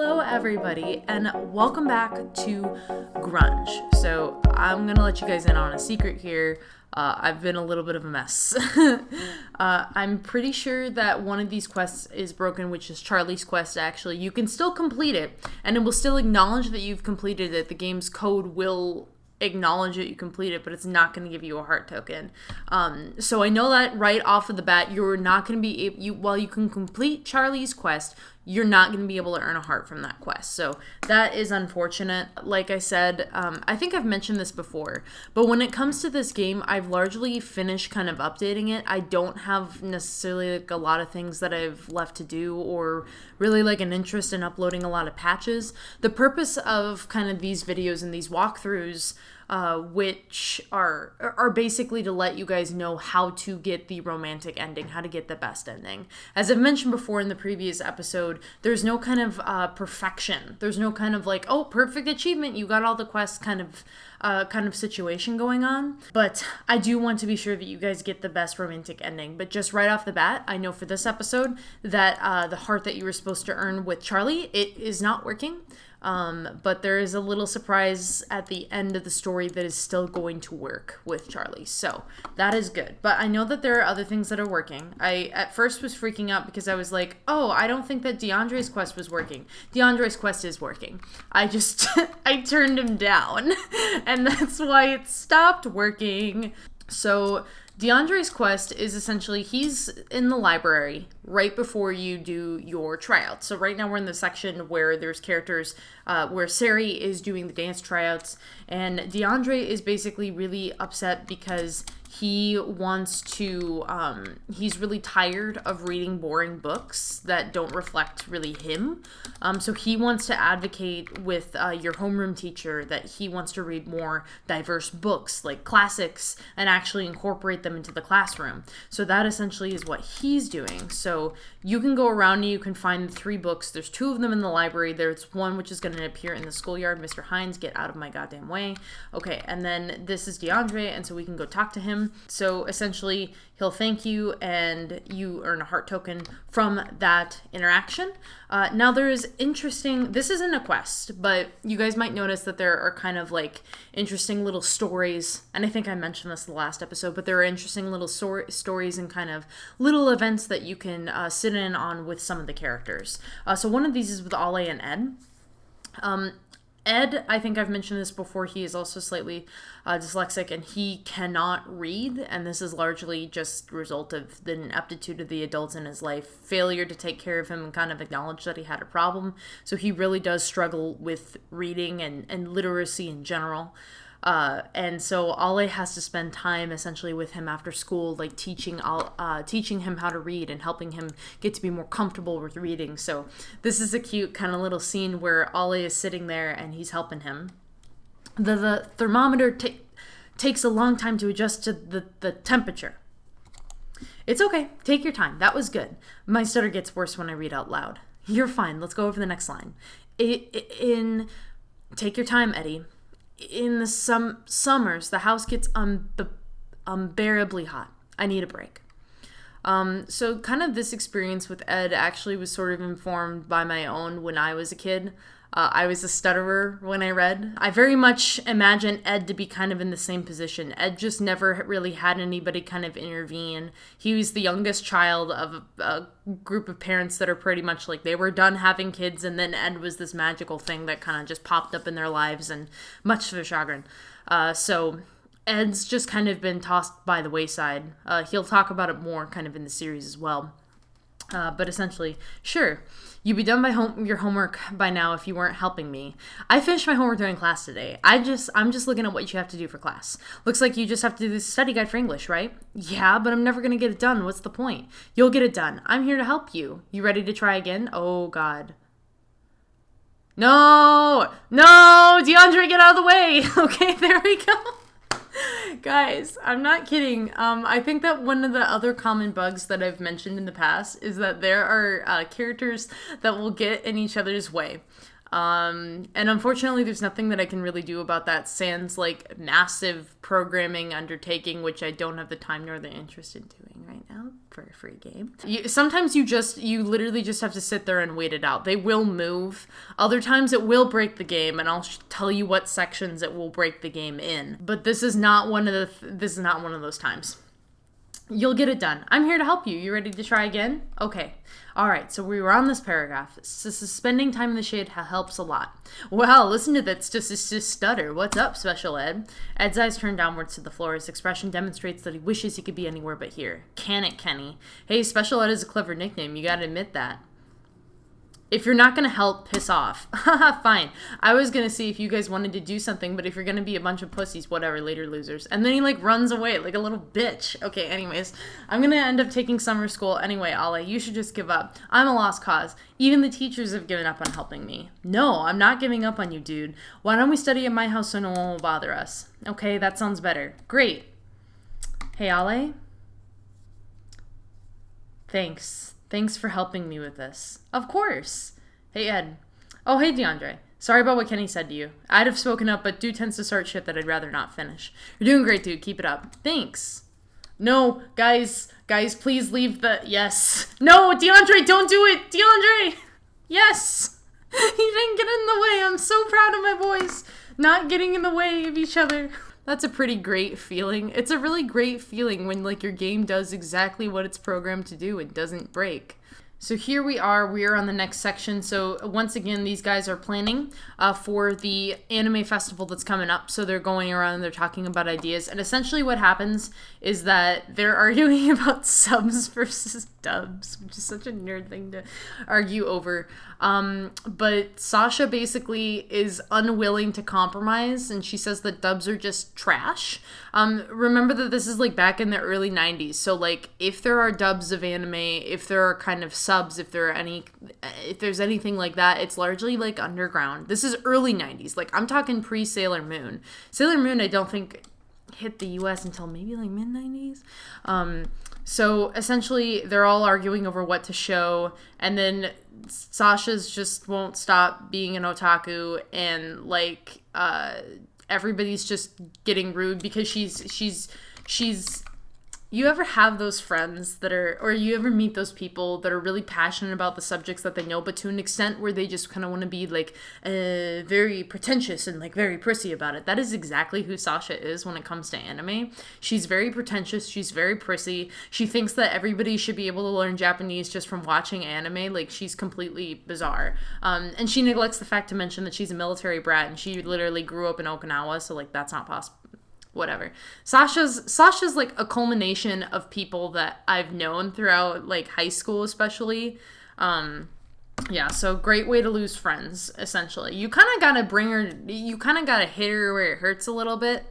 Hello everybody and welcome back to Grunge. So I'm gonna let you guys in on a secret here. I've been a little bit of a mess. I'm pretty sure that one of these quests is broken, which is Charlie's quest actually. You can still complete it and it will still acknowledge that you've completed it. The game's code will acknowledge that you complete it, but it's not going to give you a heart token. So I know that right off of the bat, you're not going to be while you can complete Charlie's quest, you're not going to be able to earn a heart from that quest. So that is unfortunate. Like I said, I think I've mentioned this before, but when it comes to this game, I've largely finished kind of updating it. I don't have necessarily like a lot of things that I've left to do or really like an interest in uploading a lot of patches. The purpose of kind of these videos and these walkthroughs, which are basically to let you guys know how to get the romantic ending, how to get the best ending. As I've mentioned before in the previous episode, there's no kind of perfection. There's no kind of like, oh, perfect achievement, you got all the quests kind of situation going on. But I do want to be sure that you guys get the best romantic ending. But just right off the bat, I know for this episode that the heart that you were supposed to earn with Charlie, it is not working. But there is a little surprise at the end of the story that is still going to work with Charlie. So that is good. But I know that there are other things that are working. I at first was freaking out because I was like, oh, I don't think that DeAndre's quest was working. DeAndre's quest is working. I just, I turned him down and that's why it stopped working. So DeAndre's quest is essentially, he's in the library right before you do your tryouts. So right now we're in the section where there's characters, where Sari is doing the dance tryouts, and DeAndre is basically really upset because he wants to, he's really tired of reading boring books that don't reflect really him. So he wants to advocate with your homeroom teacher that he wants to read more diverse books, like classics, and actually incorporate them into the classroom. So that essentially is what he's doing. So you can go around and you can find 3 books. There's 2 of them in the library. There's one which is going to appear in the schoolyard. Mr. Hines, get out of my goddamn way. Okay, and then this is DeAndre, and so we can go talk to him. So essentially, he'll thank you, and you earn a heart token from that interaction. Now there is interesting, this isn't a quest, but you guys might notice that there are kind of like interesting little stories, and I think I mentioned this in the last episode, but there are interesting little stories and kind of little events that you can sit in on with some of the characters. So one of these is with Ale and Ed. Ed, I think I've mentioned this before, he is also slightly dyslexic and he cannot read, and this is largely just a result of the ineptitude of the adults in his life, failure to take care of him and kind of acknowledge that he had a problem. So he really does struggle with reading and literacy in general. And so Ale has to spend time essentially with him after school, like teaching him how to read and helping him get to be more comfortable with reading. So this is a cute kind of little scene where Ale is sitting there and he's helping him. The thermometer takes a long time to adjust to the temperature. It's okay. Take your time. That was good. My stutter gets worse when I read out loud. You're fine. Let's go over the next line. Take your time, Eddie. In the summers, the house gets unbearably hot. I need a break. So kind of this experience with Ed actually was sort of informed by my own when I was a kid. I was a stutterer when I read. I very much imagine Ed to be kind of in the same position. Ed just never really had anybody kind of intervene. He was the youngest child of a group of parents that are pretty much like they were done having kids, and then Ed was this magical thing that kind of just popped up in their lives, and much to their chagrin. So Ed's just kind of been tossed by the wayside. He'll talk about it more kind of in the series as well. But essentially, sure, you'd be done by your homework by now if you weren't helping me. I finished my homework during class today. I'm just looking at what you have to do for class. Looks like you just have to do this study guide for English, right? Yeah, but I'm never going to get it done. What's the point? You'll get it done. I'm here to help you. You ready to try again? Oh, God. No, DeAndre, get out of the way. Okay, there we go. Guys, I'm not kidding. I think that one of the other common bugs that I've mentioned in the past is that there are characters that will get in each other's way. And unfortunately, there's nothing that I can really do about that sans like massive programming undertaking, which I don't have the time nor the interest in doing right now for a free game. Sometimes you literally just have to sit there and wait it out. They will move. Other times it will break the game, and I'll tell you what sections it will break the game in. But this is not one of those times. You'll get it done. I'm here to help you. You ready to try again? Okay. All right, so we were on this paragraph. Spending time in the shade helps a lot. Wow, listen to that stutter. What's up, special ed? Ed's eyes turn downwards to the floor. His expression demonstrates that he wishes he could be anywhere but here. Can it, Kenny? Hey, special ed is a clever nickname. You gotta admit that. If you're not going to help, piss off. Haha, fine. I was going to see if you guys wanted to do something, but if you're going to be a bunch of pussies, whatever, later losers. And then he, like, runs away like a little bitch. Okay, anyways. I'm going to end up taking summer school anyway, Ale. You should just give up. I'm a lost cause. Even the teachers have given up on helping me. No, I'm not giving up on you, dude. Why don't we study at my house so no one will bother us? Okay, that sounds better. Great. Hey, Ale? Thanks for helping me with this. Of course. Hey, Ed. Oh, hey, DeAndre. Sorry about what Kenny said to you. I'd have spoken up, but dude tends to start shit that I'd rather not finish. You're doing great, dude. Keep it up. Thanks. No, guys, please leave the... Yes. No, DeAndre, don't do it. DeAndre. Yes. He didn't get in the way. I'm so proud of my boys. Not getting in the way of each other. That's a pretty great feeling. It's a really great feeling when like your game does exactly what it's programmed to do and doesn't break. So here we are on the next section. So once again, these guys are planning for the anime festival that's coming up. So they're going around and they're talking about ideas. And essentially what happens is that they're arguing about subs versus dubs, which is such a nerd thing to argue over. But Sasha basically is unwilling to compromise, and she says that dubs are just trash. Remember that this is like back in the early 90s. So like if there are dubs of anime, if there are kind of subs, if there's anything like that, it's largely like underground. This is early 90s. Like I'm talking pre-Sailor Moon. Sailor Moon I don't think hit the US until maybe like mid 90s. So essentially they're all arguing over what to show, and then Sasha's just won't stop being an otaku, and like everybody's just getting rude because she's you ever have those friends that are, or you ever meet those people that are really passionate about the subjects that they know, but to an extent where they just kind of want to be like very pretentious and like very prissy about it? That is exactly who Sasha is when it comes to anime. She's very pretentious. She's very prissy. She thinks that everybody should be able to learn Japanese just from watching anime. Like she's completely bizarre. And she neglects the fact to mention that she's a military brat and she literally grew up in Okinawa. So like that's not possible. Whatever. Sasha's like a culmination of people that I've known throughout like high school, especially. Yeah, so great way to lose friends, essentially. You kind of got to hit her where it hurts a little bit.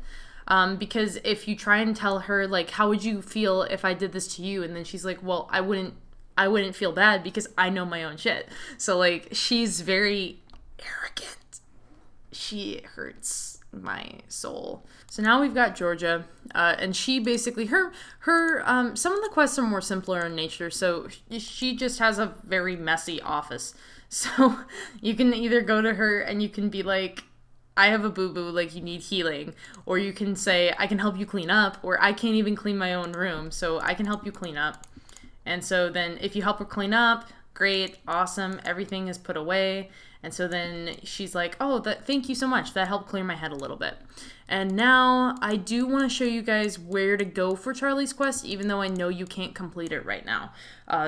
Because if you try and tell her like, how would you feel if I did this to you? And then she's like, well, I wouldn't feel bad because I know my own shit. So like, she's very arrogant. She hurts my soul. So now we've got Georgia, and she basically, her some of the quests are more simpler in nature, so she just has a very messy office. So you can either go to her and you can be like, I have a boo-boo, like you need healing, or you can say, I can help you clean up, or I can't even clean my own room, so I can help you clean up. And so then if you help her clean up, great, awesome, everything is put away. And so then she's like, oh, thank you so much. That helped clear my head a little bit. And now I do want to show you guys where to go for Charlie's quest, even though I know you can't complete it right now.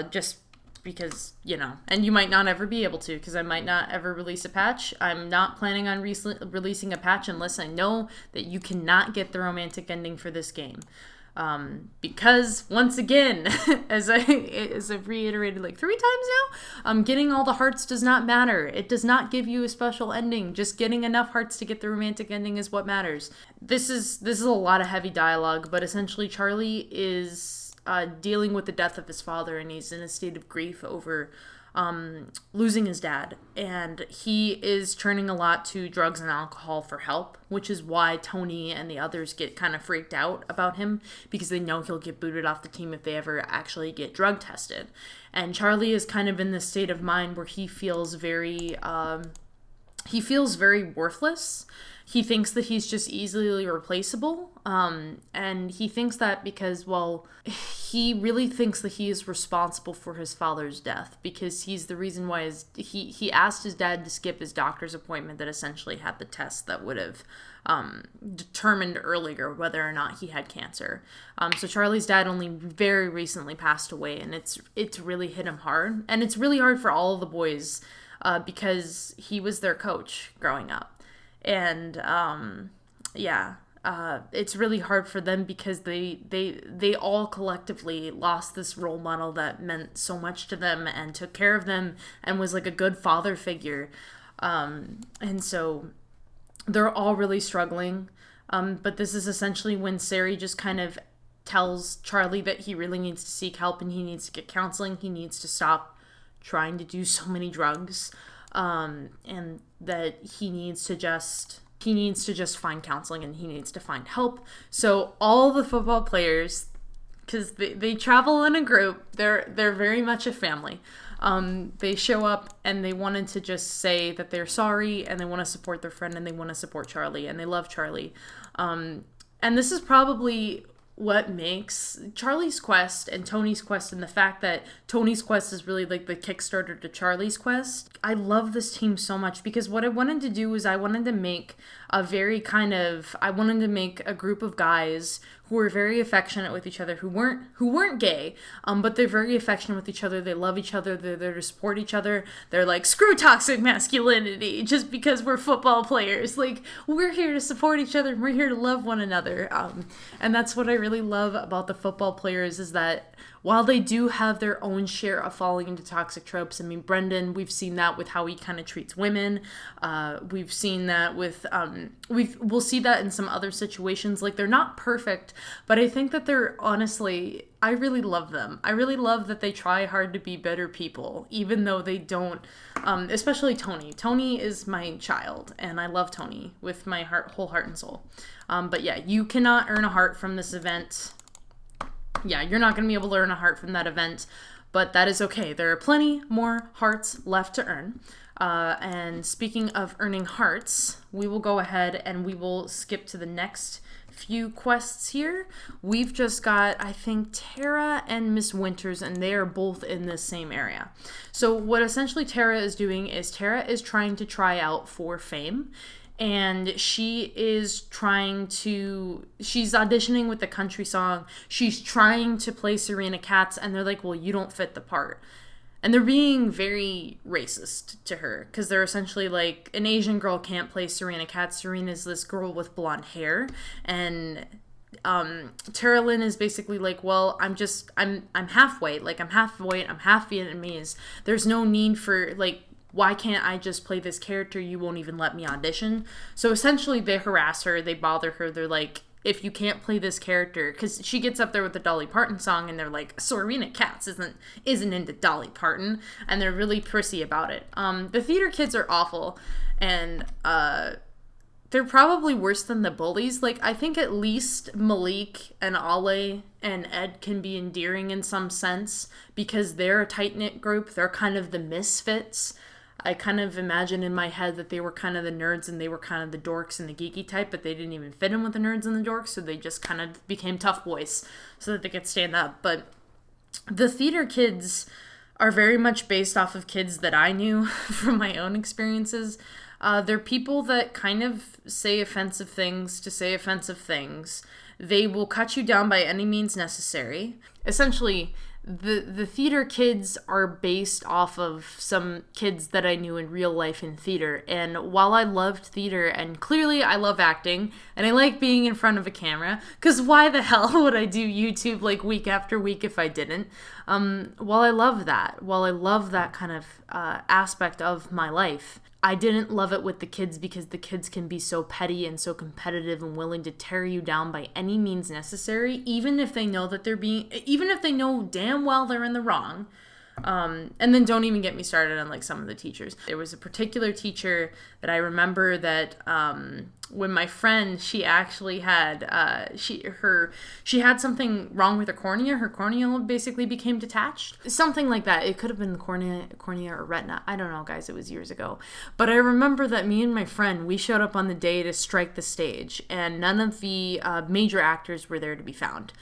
Just because, you know, and you might not ever be able to, because I might not ever release a patch. I'm not planning on releasing a patch unless I know that you cannot get the romantic ending for this game. Because once again, as I've reiterated like 3 times now, getting all the hearts does not matter. It does not give you a special ending. Just getting enough hearts to get the romantic ending is what matters. This is a lot of heavy dialogue, but essentially Charlie is dealing with the death of his father, and he's in a state of grief over losing his dad, and he is turning a lot to drugs and alcohol for help, which is why Tony and the others get kind of freaked out about him, because they know he'll get booted off the team if they ever actually get drug tested. And Charlie is kind of in this state of mind where he feels very he feels very worthless. He thinks that he's just easily replaceable. And he thinks that because, well, he really thinks that he is responsible for his father's death because he's the reason why he asked his dad to skip his doctor's appointment that essentially had the test that would have determined earlier whether or not he had cancer. So Charlie's dad only very recently passed away, and it's really hit him hard. And it's really hard for all of the boys because he was their coach growing up. And it's really hard for them because they all collectively lost this role model that meant so much to them and took care of them and was like a good father figure. And so they're all really struggling. But this is essentially when Sari just kind of tells Charlie that he really needs to seek help and he needs to get counseling. He needs to stop trying to do so many drugs, and that he needs to just find counseling and he needs to find help. So all the football players, because they travel in a group, they're very much a family. They show up and they wanted to just say that they're sorry and they want to support their friend and they want to support Charlie and they love Charlie. And this is probably what makes Charlie's quest and Tony's quest, and the fact that Tony's quest is really like the Kickstarter to Charlie's quest. I love this team so much because what I wanted to do is I wanted to make a group of guys who were very affectionate with each other, who weren't gay, but they're very affectionate with each other. They love each other. They're there to support each other. They're like, screw toxic masculinity just because we're football players. Like, we're here to support each other and we're here to love one another. And that's what I really love about the football players, is that while they do have their own share of falling into toxic tropes, I mean, Brendan, we've seen that with how he kind of treats women. We've seen that with, we'll see that in some other situations. Like, they're not perfect, but I think that they're honestly, I really love them. I really love that they try hard to be better people, even though they don't, especially Tony. Tony is my child, and I love Tony with my whole heart and soul. But yeah, you cannot earn a heart from this event. Yeah, you're not going to be able to earn a heart from that event, but that is okay. There are plenty more hearts left to earn. And speaking of earning hearts, we will go ahead and we will skip to the next few quests here. We've just got, I think, Tara and Miss Winters, and they are both in this same area. So what essentially Tara is doing is Tara is trying to try out for fame. And she's auditioning with the country song. She's trying to play Serena Katz, and they're like, well, you don't fit the part. And they're being very racist to her, because they're essentially like, an Asian girl can't play Serena Katz. Serena's this girl with blonde hair. And Tara Lynn is basically like, well, I'm half white. Like, I'm half white, I'm half Vietnamese. There's no need for, like, why can't I just play this character? You won't even let me audition. So essentially they harass her, they bother her. They're like, if you can't play this character, because she gets up there with the Dolly Parton song and they're like, Serena Katz isn't into Dolly Parton, and they're really prissy about it. The theater kids are awful, and they're probably worse than the bullies. Like, I think at least Malik and Ale and Ed can be endearing in some sense because they're a tight-knit group. They're kind of the misfits. I kind of imagine in my head that they were kind of the nerds and they were kind of the dorks and the geeky type, but they didn't even fit in with the nerds and the dorks, so they just kind of became tough boys so that they could stand up. But the theater kids are very much based off of kids that I knew from my own experiences. They're people that kind of say offensive things to say offensive things. They will cut you down by any means necessary. Essentially, the theater kids are based off of some kids that I knew in real life in theater. And while I loved theater, and clearly I love acting, and I like being in front of a camera, because why the hell would I do YouTube like week after week if I didn't? While I love that kind of aspect of my life, I didn't love it with the kids because the kids can be so petty and so competitive and willing to tear you down by any means necessary, even if they know damn well they're in the wrong. And then don't even get me started on like some of the teachers. There was a particular teacher that I remember that when my friend, she actually had she had something wrong with her cornea. Her cornea basically became detached, something like that. It could have been cornea or retina. I don't know, guys. It was years ago, but I remember that me and my friend, we showed up on the day to strike the stage, and none of the major actors were there to be found.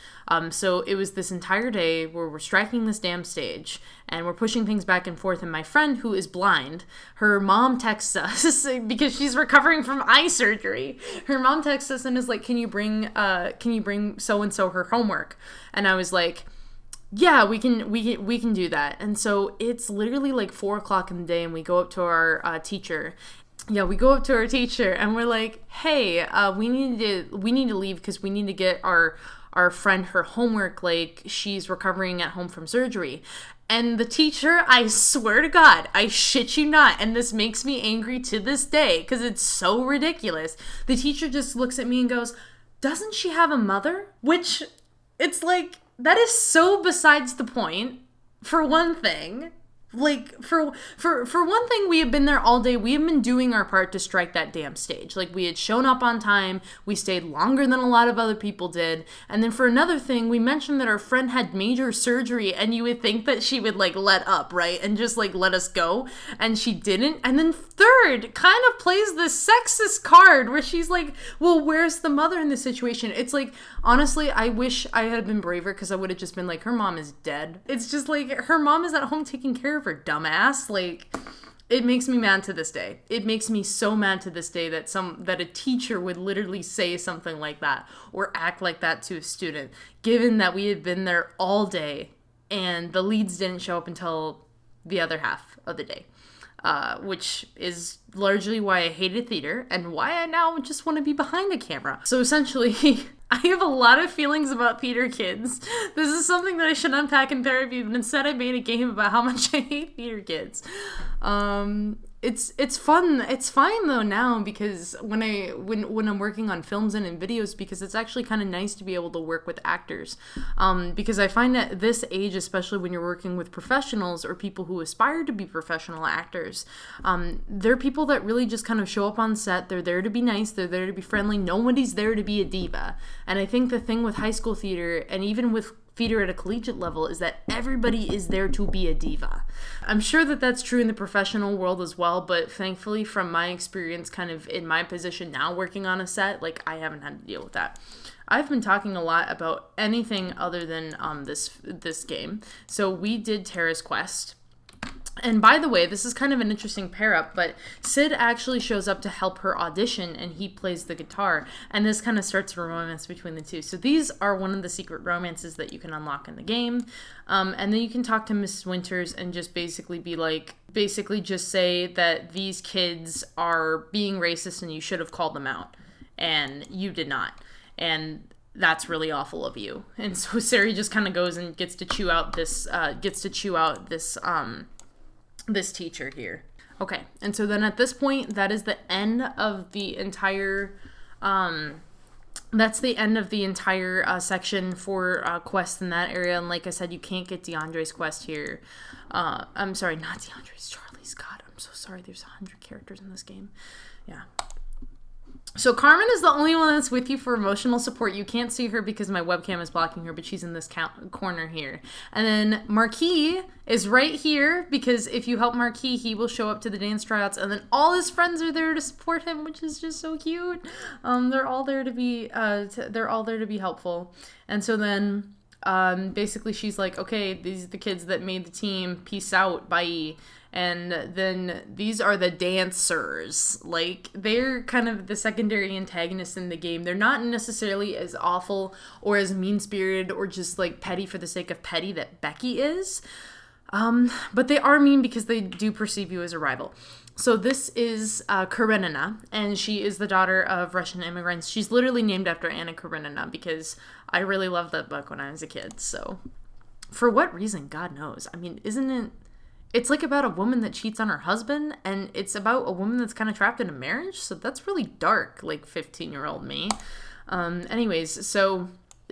So it was this entire day where we're striking this damn stage and we're pushing things back and forth. And my friend, who is blind, her mom texts us because she's recovering from eye surgery. Her mom texts us and is like, can you bring so-and-so her homework? And I was like, yeah, we can do that. And so it's literally like 4:00 in the day, and we go up to our teacher. Yeah, we go up to our teacher and we're like, hey, we need to leave because we need to get our friend her homework. Like, she's recovering at home from surgery. And the teacher, I swear to God, I shit you not, and this makes me angry to this day because it's so ridiculous. The teacher just looks at me and goes, doesn't she have a mother? Which, it's like, that is so besides the point, for one thing. Like, for one thing, we have been there all day. We have been doing our part to strike that damn stage. Like, we had shown up on time. We stayed longer than a lot of other people did. And then for another thing, we mentioned that our friend had major surgery, and you would think that she would, like, let up, right? And just, like, let us go. And she didn't. And then third, kind of plays this sexist card where she's like, well, where's the mother in this situation? It's like, honestly, I wish I had been braver because I would have just been like, her mom is dead. It's just like, her mom is at home taking care of her, dumbass. Like, it makes me mad to this day. It makes me so mad to this day that a teacher would literally say something like that or act like that to a student, given that we had been there all day and the leads didn't show up until the other half of the day. Which is largely why I hated theater and why I now just want to be behind a camera. So essentially, I have a lot of feelings about theater kids. This is something that I should unpack in therapy, but instead I made a game about how much I hate theater kids. It's fun. It's fine though now because when I'm working on films and in videos, because it's actually kind of nice to be able to work with actors. Because I find at this age, especially when you're working with professionals or people who aspire to be professional actors, they're people that really just kind of show up on set. They're there to be nice. They're there to be friendly. Nobody's there to be a diva. And I think the thing with high school theater and even with theater at a collegiate level is that everybody is there to be a diva. I'm sure that that's true in the professional world as well, but thankfully from my experience kind of in my position now working on a set, like I haven't had to deal with that. I've been talking a lot about anything other than this game. So we did Terra's Quest. And by the way, this is kind of an interesting pair up, but Sid actually shows up to help her audition and he plays the guitar. And this kind of starts a romance between the two. So these are one of the secret romances that you can unlock in the game. And then you can talk to Mrs. Winters and just basically just say that these kids are being racist and you should have called them out. And you did not. And that's really awful of you. And so Sari just kind of goes and gets to chew out this teacher here. Okay, and so then at this point, that is the end of the entire section for quests in that area. And like I said, you can't get DeAndre's quest here. I'm sorry, not DeAndre's, Charlie's. God, I'm so sorry. There's 100 characters in this game. Yeah. So Carmen is the only one that's with you for emotional support. You can't see her because my webcam is blocking her, but she's in this corner here. And then Marquis is right here because if you help Marquis, he will show up to the dance tryouts, and then all his friends are there to support him, which is just so cute. They're all there to be helpful. And so then basically she's like, okay, these are the kids that made the team. Peace out. Bye. And then these are the dancers. Like, they're kind of the secondary antagonists in the game. They're not necessarily as awful or as mean-spirited or just, like, petty for the sake of petty that Becky is. But they are mean because they do perceive you as a rival. So this is Karenina, and she is the daughter of Russian immigrants. She's literally named after Anna Karenina because I really loved that book when I was a kid. So for what reason, God knows. I mean, isn't it... It's like about a woman that cheats on her husband, and it's about a woman that's kind of trapped in a marriage, so that's really dark, like 15-year-old me. Anyways, so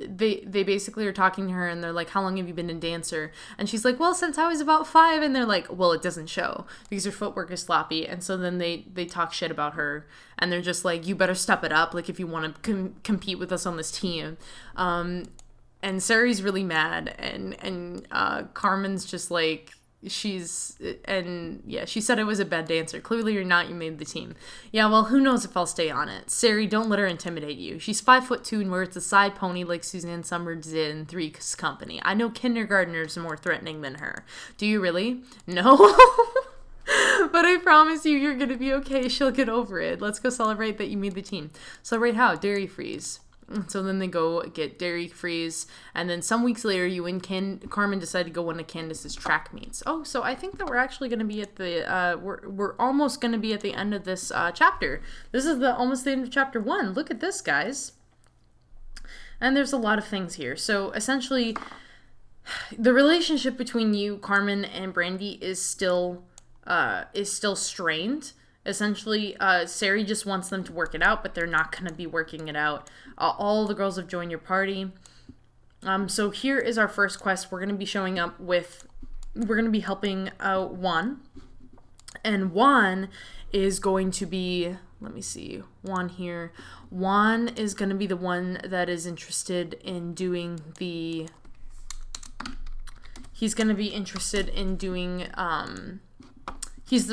they basically are talking to her and they're like, how long have you been a dancer? And she's like, well, since I was about 5. And they're like, well, it doesn't show because her footwork is sloppy. And so then they talk shit about her and they're just like, you better step it up, like, if you want to compete with us on this team. And Sari's really mad, and Carmen's just like, she said I was a bad dancer. Clearly you're not, you made the team. Yeah, well, who knows if I'll stay on it. Sari, don't let her intimidate you. She's 5'2" and wears a side pony like Suzanne Summers did in Three's Company. I know kindergartners are more threatening than her. Do you really? No. But I promise you're gonna be okay. She'll get over it. Let's go celebrate that you made the team. Celebrate how? Dairy freeze. So then they go get dairy freeze, and then some weeks later, you and Carmen decide to go one of Candace's track meets. Oh, so I think that we're actually going to be at the we're almost going to be at the end of this chapter. This is almost the end of chapter 1. Look at this, guys. And there's a lot of things here. So essentially, the relationship between you, Carmen, and Brandy is still strained. Essentially, Sari just wants them to work it out, but they're not going to be working it out. All the girls have joined your party. So here is our first quest. We're going to be helping Juan. And Juan is going to be, let me see, Juan here. Juan is going to be the one that is interested in doing he's the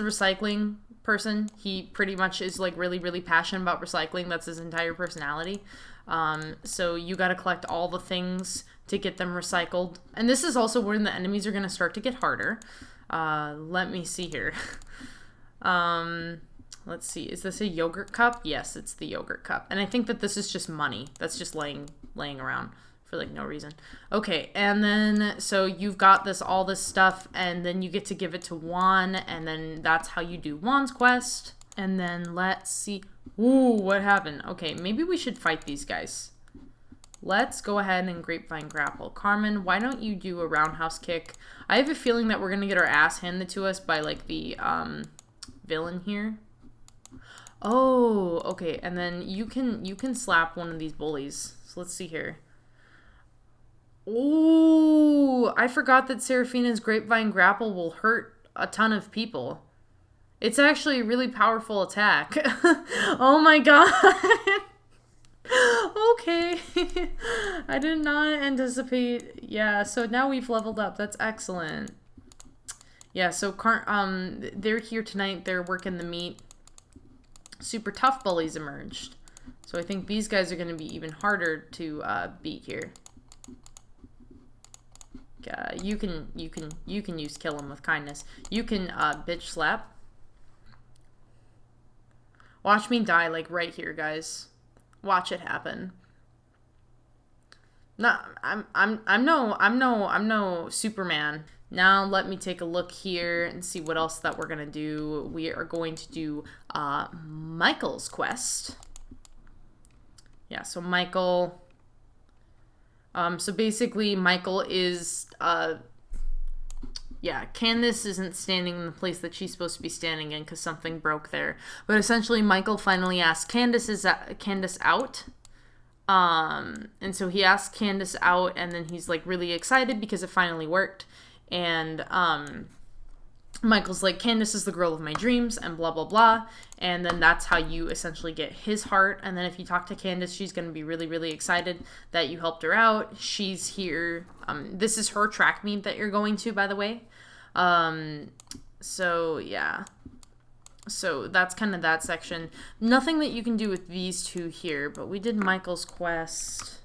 recycling person. He pretty much is like really, really passionate about recycling. That's his entire personality. So you got to collect all the things to get them recycled. And this is also when the enemies are going to start to get harder. Let me see here. Let's see. Is this a yogurt cup? Yes, it's the yogurt cup. And I think that this is just money. That's just laying around for like no reason. Okay, and then so you've got all this stuff, and then you get to give it to Juan, and then that's how you do Juan's quest. And then let's see. Ooh, what happened? Okay, maybe we should fight these guys. Let's go ahead and grapevine grapple. Carmen, why don't you do a roundhouse kick? I have a feeling that we're gonna get our ass handed to us by like the villain here. Oh, okay, and then you can slap one of these bullies. So let's see here. Ooh, I forgot that Serafina's grapevine grapple will hurt a ton of people. It's actually a really powerful attack. Oh my god. Okay. I did not anticipate. Yeah, so now we've leveled up. That's excellent. Yeah, so they're here tonight. They're working the meat. Super tough bullies emerged. So I think these guys are going to be even harder to beat here. You can use kill them with kindness. You can bitch slap. Watch me die like right here, guys. Watch it happen. No, I'm no Superman. Now let me take a look here and see what else that we're gonna do. We are going to do Michael's quest. Yeah, so Michael. So basically, Michael is, Candace isn't standing in the place that she's supposed to be standing in because something broke there. But essentially, Michael finally asks Candace out. And so he asks Candace out, and then he's, like, really excited because it finally worked. And, Michael's like, Candace is the girl of my dreams, and blah, blah, blah. And then that's how you essentially get his heart. And then if you talk to Candace, she's going to be really, really excited that you helped her out. She's here. This is her track meet that you're going to, by the way. So, yeah. So that's kind of that section. Nothing that you can do with these two here, but we did Michael's quest.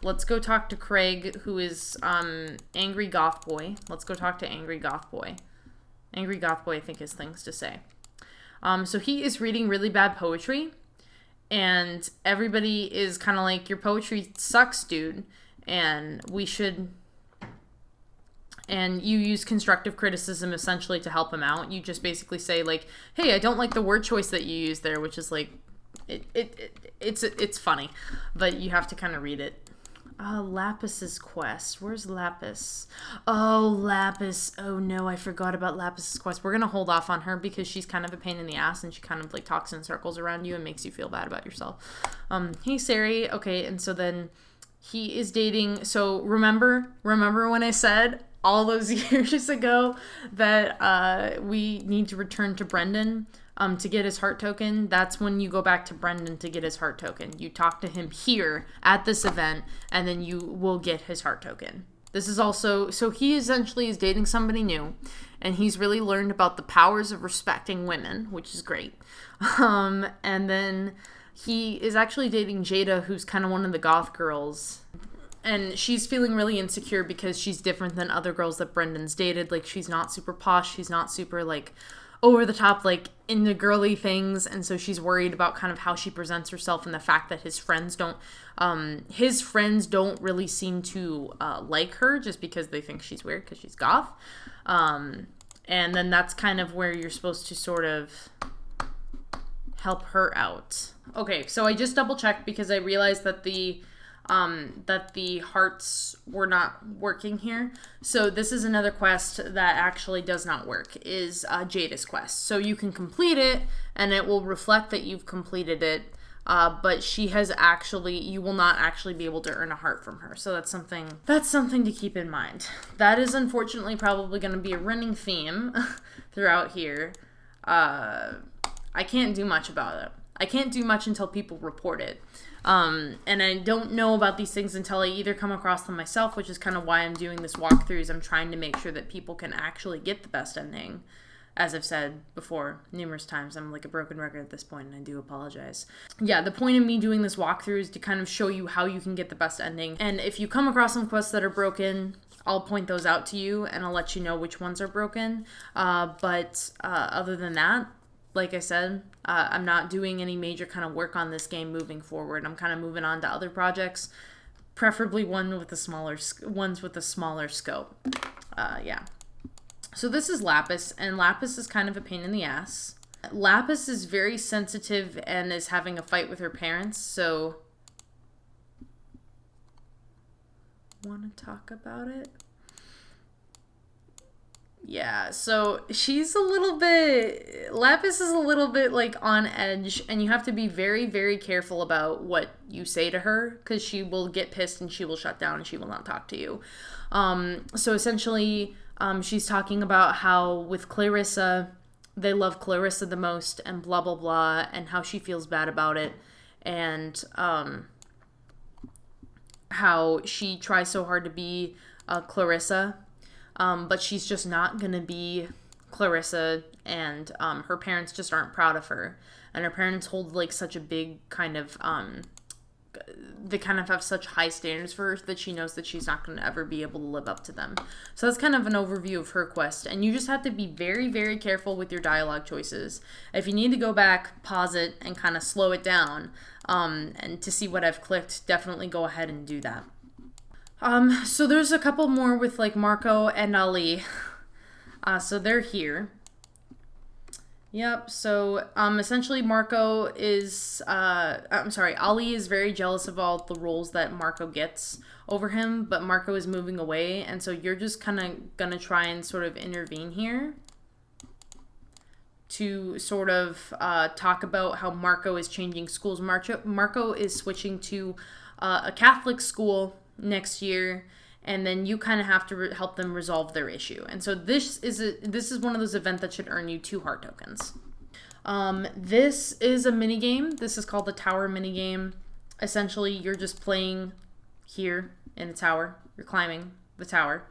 Let's go talk to Craig, who is Angry Goth Boy. Let's go talk to Angry Goth Boy. Angry Goth Boy, I think, has things to say. So he is reading really bad poetry, and everybody is kind of like, your poetry sucks, dude, and we should... And you use constructive criticism essentially to help him out. You just basically say, like, hey, I don't like the word choice that you use there, which is like, it's funny, but you have to kind of read it. Lapis's quest. Where's Lapis? Oh, Lapis. Oh no, I forgot about Lapis's quest. We're gonna hold off on her because she's kind of a pain in the ass and she kind of like talks in circles around you and makes you feel bad about yourself. Hey Sari. Okay, and so then he is dating, so remember when I said all those years ago that we need to return to Brendan to get his heart token? That's when you go back to Brendan to get his heart token. You talk to him here at this event, and then you will get his heart token. This is also, so he essentially is dating somebody new, and he's really learned about the powers of respecting women, which is great. And then he is actually dating Jada, who's kind of one of the goth girls. And she's feeling really insecure because she's different than other girls that Brendan's dated. Like, she's not super posh. She's not super, like, over the top, like, into girly things. And so she's worried about kind of how she presents herself and the fact that his friends don't really seem to like her just because they think she's weird because she's goth. And then that's kind of where you're supposed to sort of help her out. Okay, so I just double checked because I realized that the hearts were not working here. So this is another quest that actually does not work, is Jada's quest. So you can complete it and it will reflect that you've completed it, but you will not actually be able to earn a heart from her. So that's something to keep in mind. That is unfortunately probably going to be a running theme throughout here. I can't do much about it. I can't do much until people report it. And I don't know about these things until I either come across them myself, which is kind of why I'm doing this walkthrough, is I'm trying to make sure that people can actually get the best ending. As I've said before numerous times, I'm like a broken record at this point, and I do apologize. Yeah, the point of me doing this walkthrough is to kind of show you how you can get the best ending. And if you come across some quests that are broken, I'll point those out to you, and I'll let you know which ones are broken. But other than that, like I said, I'm not doing any major kind of work on this game moving forward. I'm kind of moving on to other projects, preferably ones with a smaller scope. Yeah. So this is Lapis, and Lapis is kind of a pain in the ass. Lapis is very sensitive and is having a fight with her parents, so want to talk about it? Yeah, so Lapis is a little bit like on edge, and you have to be very, very careful about what you say to her, because she will get pissed and she will shut down and she will not talk to you. So essentially, she's talking about how with Clarissa, they love Clarissa the most and blah, blah, blah, and how she feels bad about it, and how she tries so hard to be Clarissa. But she's just not gonna be Clarissa, and her parents just aren't proud of her. And her parents hold like such a big kind of, they kind of have such high standards for her that she knows that she's not gonna ever be able to live up to them. So that's kind of an overview of her quest, and you just have to be very, very careful with your dialogue choices. If you need to go back, pause it, and kind of slow it down, and to see what I've clicked, definitely go ahead and do that. So there's a couple more with like Marco and Ali. So they're here. Yep, so essentially Marco is, Ali is very jealous of all the roles that Marco gets over him, but Marco is moving away, and so you're just kind of gonna try and sort of intervene here to sort of talk about how Marco is changing schools. Marco is switching to a Catholic school next year, and then you kind of have to help them resolve their issue. And so this is one of those events that should earn you 2 heart tokens. This is a mini game. This is called the Tower mini game. Essentially, you're just playing here in a tower. You're climbing the Tower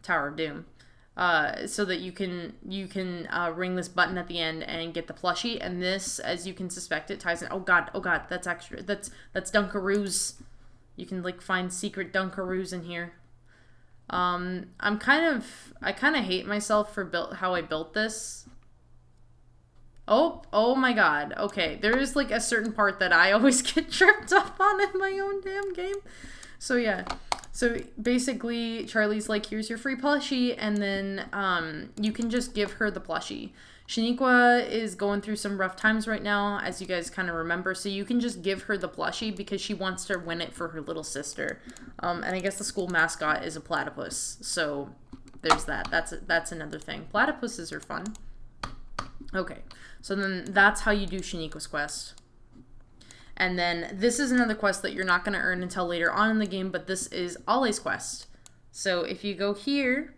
of Doom, so that you can ring this button at the end and get the plushie. And this, as you can suspect, it ties in. Oh god, that's extra. That's Dunkaroos. You can like find secret Dunkaroos in here. I kind of hate myself for how I built this. Oh my god. Okay, there is like a certain part that I always get tripped up on in my own damn game. So yeah. So basically, Charlie's like, here's your free plushie, and then you can just give her the plushie. Shaniqua is going through some rough times right now, as you guys kind of remember, so you can just give her the plushie because she wants to win it for her little sister. And I guess the school mascot is a platypus, so there's that. That's another thing. Platypuses are fun. Okay, so then that's how you do Shaniqua's quest. And then this is another quest that you're not going to earn until later on in the game, but this is Ollie's quest. So if you go here,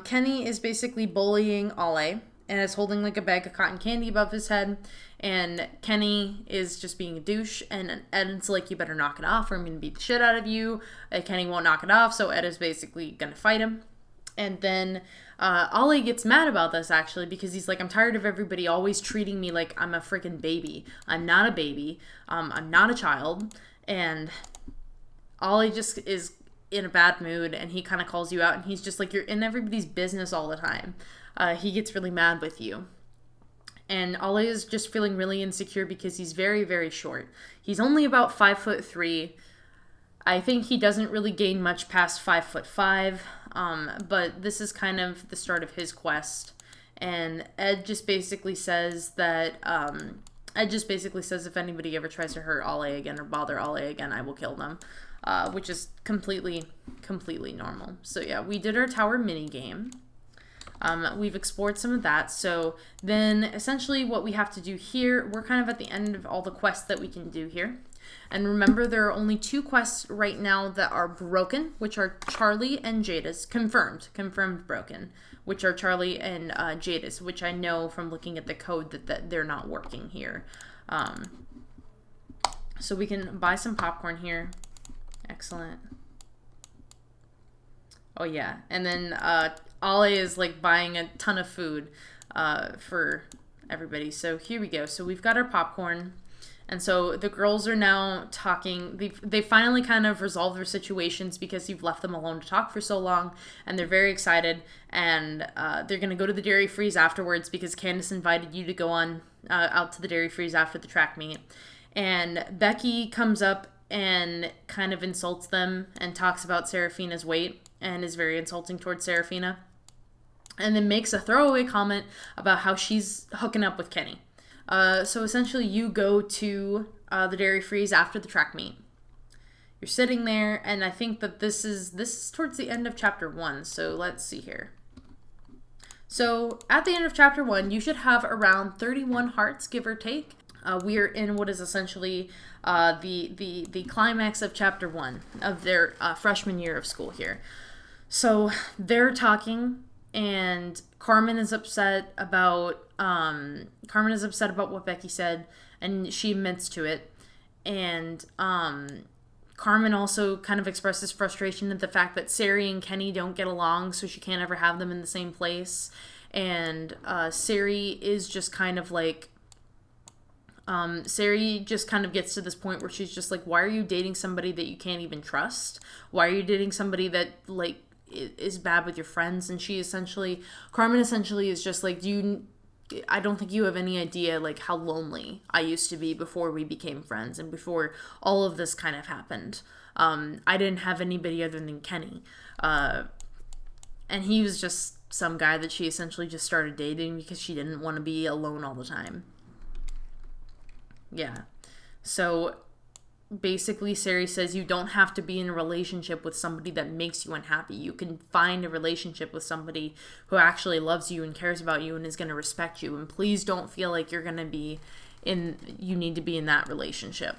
Kenny is basically bullying Ollie and is holding like a bag of cotton candy above his head. And Kenny is just being a douche, and Ed's like, you better knock it off or I'm going to beat the shit out of you. Kenny won't knock it off, so Ed is basically going to fight him. And then Ollie gets mad about this, actually, because he's like, I'm tired of everybody always treating me like I'm a freaking baby. I'm not a baby. I'm not a child. And Ollie just is in a bad mood, and he kind of calls you out, and he's just like, you're in everybody's business all the time. He gets really mad with you. And Ollie is just feeling really insecure because he's very, very short. He's only about 5'3". I think he doesn't really gain much past 5'5". But this is kind of the start of his quest. And Ed just basically says that, if anybody ever tries to hurt Ollie again or bother Ollie again, I will kill them. Which is completely normal. So yeah, we did our tower mini game. We've explored some of that. So then essentially what we have to do here, we're kind of at the end of all the quests that we can do here. And remember, there are only 2 quests right now that are broken, which are Charlie and Jada's. Confirmed broken, which are Charlie and Jada's, which I know from looking at the code that they're not working here. So we can buy some popcorn here. Excellent. Oh yeah, and then Ollie is like buying a ton of food for everybody. So here we go. So we've got our popcorn. And so the girls are now talking. They finally kind of resolved their situations because you've left them alone to talk for so long. And they're very excited. And they're going to go to the Dairy Freeze afterwards because Candace invited you to go on out to the Dairy Freeze after the track meet. And Becky comes up and kind of insults them and talks about Serafina's weight and is very insulting towards Serafina. And then makes a throwaway comment about how she's hooking up with Kenny. So essentially you go to the Dairy Freeze after the track meet. You're sitting there, and I think that this is towards the end of chapter 1. So let's see here. So at the end of chapter 1, you should have around 31 hearts, give or take. We're in what is essentially the climax of chapter 1 of their freshman year of school here. So they're talking, and Carmen is upset about what Becky said, and she admits to it. And Carmen also kind of expresses frustration at the fact that Sari and Kenny don't get along, so she can't ever have them in the same place. And Sari is just kind of like, Sari just kind of gets to this point where she's just like, why are you dating somebody that you can't even trust? Why are you dating somebody that, like, is bad with your friends? And Carmen essentially is just like, I don't think you have any idea, like, how lonely I used to be before we became friends and before all of this kind of happened. I didn't have anybody other than Kenny. And he was just some guy that she essentially just started dating because she didn't want to be alone all the time. Yeah. So basically Sari says you don't have to be in a relationship with somebody that makes you unhappy. You can find a relationship with somebody who actually loves you and cares about you and is going to respect you. And please don't feel like you need to be in that relationship.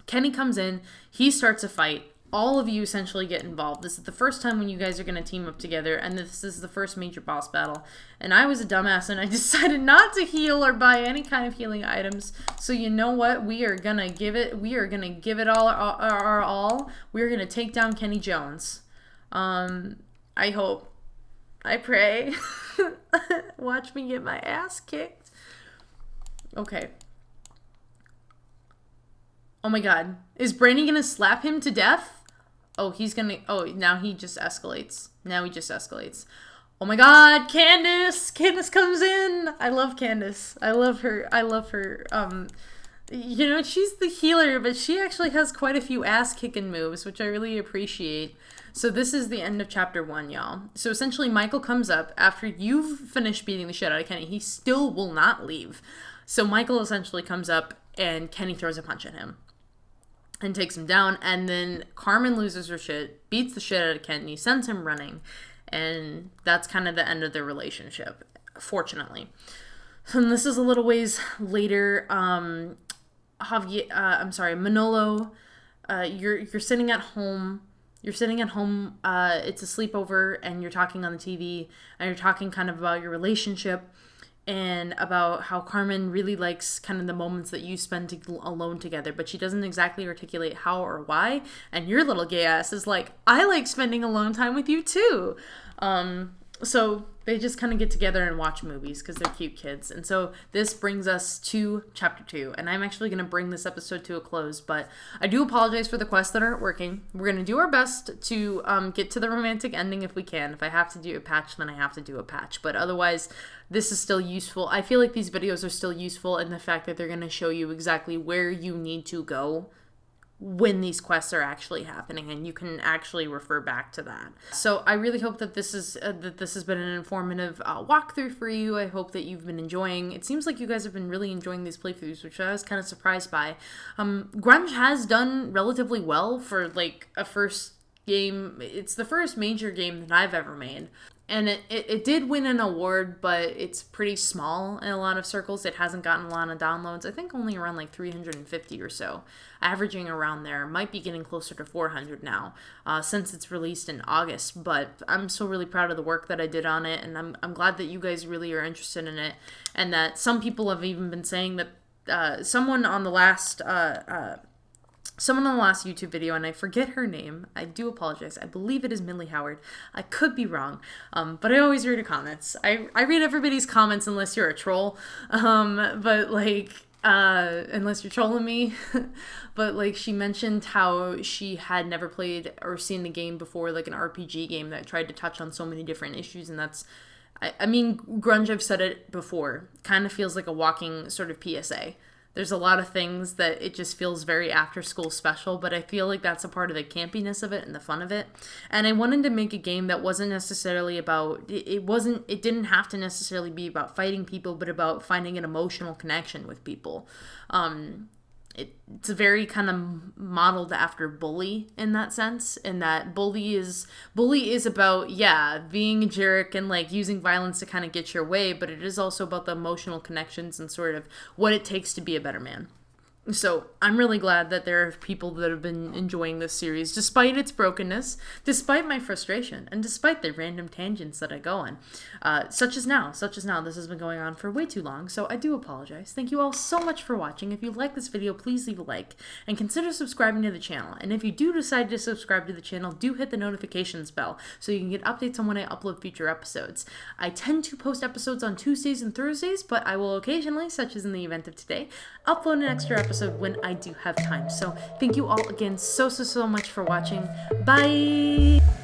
Kenny comes in, he starts a fight. All of you essentially get involved. This is the first time when you guys are going to team up together, and this is the first major boss battle. And I was a dumbass, and I decided not to heal or buy any kind of healing items. So you know what? We are going to give it all our all. We're going to take down Kenny Jones. I hope. I pray. Watch me get my ass kicked. Okay. Oh my god. Is Brandy going to slap him to death? Oh, now he just escalates. Oh my god, Candace! Candace comes in! I love Candace. I love her. She's the healer, but she actually has quite a few ass-kicking moves, which I really appreciate. So this is the end of chapter 1, y'all. So essentially, Michael comes up after you've finished beating the shit out of Kenny. He still will not leave. So Michael essentially comes up, and Kenny throws a punch at him and takes him down, and then Carmen loses her shit, beats the shit out of Kenny, sends him running, and that's kind of the end of their relationship, fortunately. So this is a little ways later. Manolo, you're sitting at home. You're sitting at home. It's a sleepover, and you're talking on the TV, and you're talking kind of about your relationship, and about how Carmen really likes kind of the moments that you spend alone together, but she doesn't exactly articulate how or why. And your little gay ass is like, I like spending alone time with you too. So they just kind of get together and watch movies because they're cute kids. And so this brings us to chapter 2. And I'm actually going to bring this episode to a close, but I do apologize for the quests that aren't working. We're going to do our best to get to the romantic ending if we can. If I have to do a patch, then I have to do a patch. But otherwise, this is still useful. I feel like these videos are still useful in the fact that they're going to show you exactly where you need to go when these quests are actually happening, and you can actually refer back to that. So I really hope that this has been an informative walkthrough for you. I hope that you've been enjoying. It seems like you guys have been really enjoying these playthroughs, which I was kind of surprised by. Grunge has done relatively well for like a first game. It's the first major game that I've ever made. And it did win an award, but it's pretty small in a lot of circles. It hasn't gotten a lot of downloads. I think only around like 350 or so, averaging around there. Might be getting closer to 400 now, since it's released in August. But I'm still really proud of the work that I did on it, and I'm glad that you guys really are interested in it, and that some people have even been saying that someone on the last YouTube video, and I forget her name. I do apologize. I believe it is Millie Howard. I could be wrong, but I always read her comments. I read everybody's comments unless you're a troll, but like, unless you're trolling me. But like, she mentioned how she had never played or seen the game before, like an RPG game that tried to touch on so many different issues, and that's, I mean, Grunge, I've said it before, kind of feels like a walking sort of PSA. There's a lot of things that it just feels very after school special, but I feel like that's a part of the campiness of it and the fun of it. And I wanted to make a game that wasn't necessarily about, it didn't have to necessarily be about fighting people, but about finding an emotional connection with people. It's very kind of modeled after Bully in that sense, in that Bully is about, yeah, being a jerk and like using violence to kind of get your way, but it is also about the emotional connections and sort of what it takes to be a better man. So I'm really glad that there are people that have been enjoying this series, despite its brokenness, despite my frustration, and despite the random tangents that I go on. Such as now. This has been going on for way too long, so I do apologize. Thank you all so much for watching. If you like this video, please leave a like, and consider subscribing to the channel. And if you do decide to subscribe to the channel, do hit the notifications bell, so you can get updates on when I upload future episodes. I tend to post episodes on Tuesdays and Thursdays, but I will occasionally, such as in the event of today, upload an extra episode when I do have time. So thank you all again so much for watching. Bye!